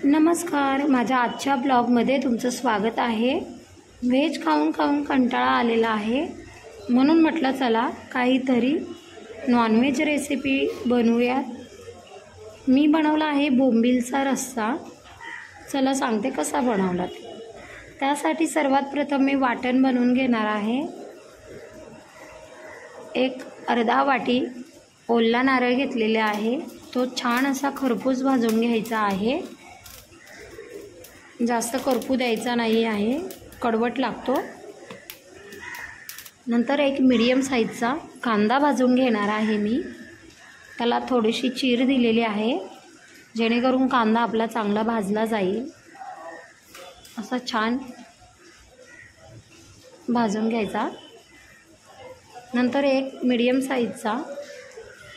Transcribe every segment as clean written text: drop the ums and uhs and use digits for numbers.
नमस्कार, माझ्या आजच्या ब्लॉगमध्ये तुमचं स्वागत आहे। व्हेज खाऊन खाऊन कंटाळा आलेला आहे, म्हणून म्हटलं चला काहीतरी नॉनव्हेज रेसिपी बनवूयात। मी बनवला आहे बोंबीलचा रस्सा। चला सांगते कसा बनवला ते। त्यासाठी सर्वात प्रथम मी वाटण बनवून घेणार आहे। एक अर्धा वाटी ओला नारळ घेतलेले आहे, तो छान असा खरपूस भाजून घ्यायचा आहे। जास्त करपू द्यायचा नाही आहे, कडवट लागतो। नंतर एक मीडियम साईजचा कांदा भाजून घेणार आहे मी। त्याला थोडीशी चीर दिलेली आहे, जेणेकरून कांदा आपला चांगला भाजला जाईल। असा छान भाजून घ्यायचा। नंतर एक मीडियम साईजचा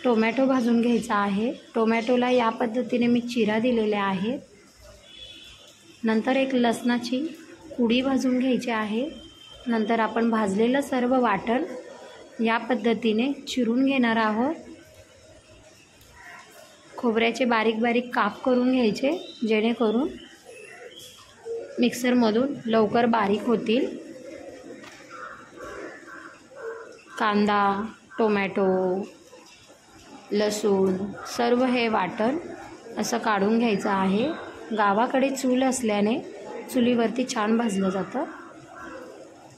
टोमॅटो भाजून घ्यायचा आहे। टोमॅटोला या पद्धतीने मी चिरा दिलेल्या आहेत। नंतर एक लसणाची कुडी भाजून घ्यायची आहे। नंतर आपण भाजलेलं सर्व वाटण या पद्धतीने चिरून घेणार आहोत। खोबऱ्याचे बारीक बारीक काप करून घ्यायचे, जेणेकरून मिक्सरमधून लवकर बारीक होतील। कांदा, टोमॅटो, लसूण सर्व हे वाटण असं काढून घ्यायचं आहे। गावाकडे चूल असल्याने चुलीवरती छान भाजलं जातं।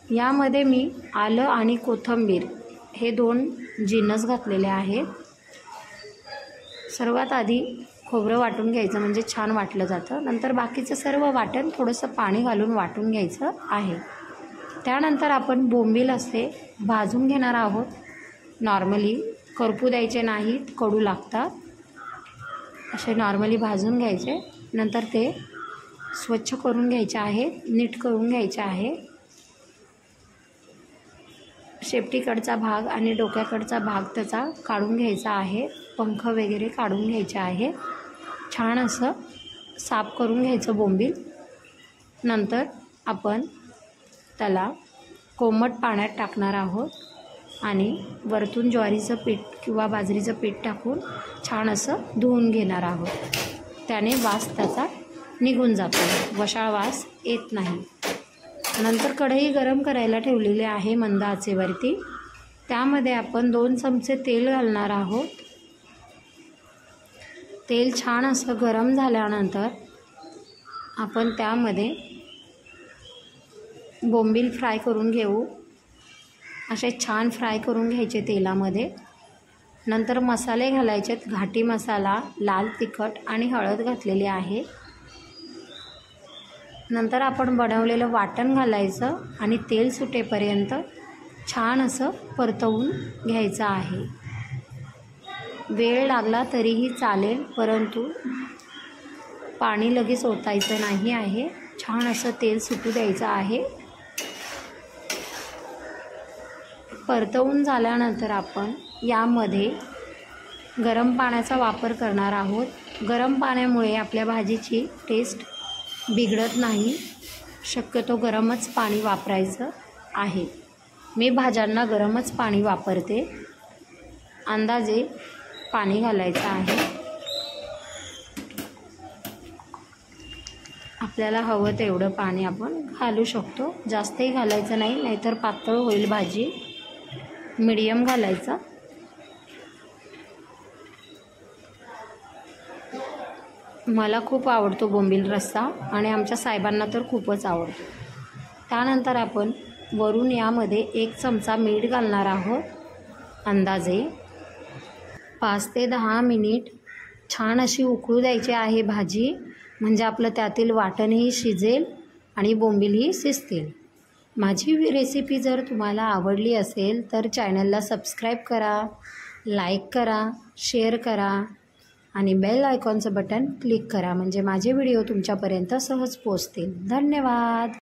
यामध्ये मी आलं आणि कोथिंबीर हे दोन जिन्नस घातलेले आहेत। सर्वात आधी खोबरं वाटून घ्यायचं, म्हणजे छान वाटलं जातं। नंतर बाकीचं सर्व वाटण थोडंसं पाणी घालून वाटून घ्यायचं आहे। त्यानंतर आपण बोंबील असे भाजून घेणार आहोत। नॉर्मली करपू द्यायचे नाहीत, कडू लागतात। असे नॉर्मली भाजून घ्यायचे। नंतर ते स्वच्छ करून घ्यायचे आहे, नीट करून घ्यायचे आहे। शेपटीकडचा भाग आणि डोक्याकडचा भाग त्याचा काढून घ्यायचा आहे। पंख वगैरे काढून घ्यायचे आहे। छान असं साफ करून घ्यायचं बोंबील। नंतर आपण त्याला कोमट पाण्यात टाकणार आहोत आणि वरतून ज्वारीचं पीठ किंवा बाजरीचं पीठ टाकून छान असं धुवून घेणार आहोत। त्याने वास त्याचा निघून जातो, वशाळ वास येत नाही। नंतर कढई गरम करायला ठेवलेली आहे मंद आचेवरती। त्यामध्ये आपण 2 चमचे तेल घालणार आहोत। तेल छान असं गरम झाल्यानंतर आपण त्यामध्ये बोंबील फ्राय करून घेऊ। असे छान फ्राय करून घ्यायचे तेलामध्ये। नंतर मसाले घालायचेत। घाटी मसाला, लाल तिखट आणि हळद घातलेली आहे। नंतर आपण बनवलेलं वाटण घालायचं आणि तेल सुटेपर्यंत छान असं परतवून घ्यायचं आहे। वेळ लागला तरीही चालेल, परंतु पाणी लगेच ओतायचं नाही आहे। छान असं तेल सुटू द्यायचं आहे। परतवून झाल्यानंतर आपण यामध्ये गरम पाण्याचा वापर करणार आहोत। गरम पाण्यामुळे आपल्या भाजीची टेस्ट बिघडत नाही। शक्यतो गरमच पाणी वापरायचं आहे। मी भाज्यांना गरमच पाणी वापरते। अंदाजे पाणी घालायचं आहे। आपल्याला हवं तेवढं पाणी आपण घालू शकतो। जास्तही घालायचं नाही, नाहीतर पातळ होईल भाजी। मीडियम घालायचा। मला खूप आवडतो बोंबील रस्सा आणि आमच्या साहेबांना तर खूपच आवडतो। त्यानंतर आपण वरून यामध्ये 1 चमचा मीठ घालणार आहोत। अंदाजे 5 ते 10 मिनिट छान अशी उकळू द्यायची आहे भाजी, म्हणजे आपलं त्यातील वाटणही शिजेल आणि बोंबीलही शिजतील। माझी रेसिपी जर तुम्हाला आवडली असेल तर चॅनलला सबस्क्राईब करा, लाईक करा, शेअर करा आणि बेल आयकॉनचं बटन क्लिक करा, म्हणजे माझे व्हिडिओ तुमच्यापर्यंत सहज पोहोचतील। धन्यवाद।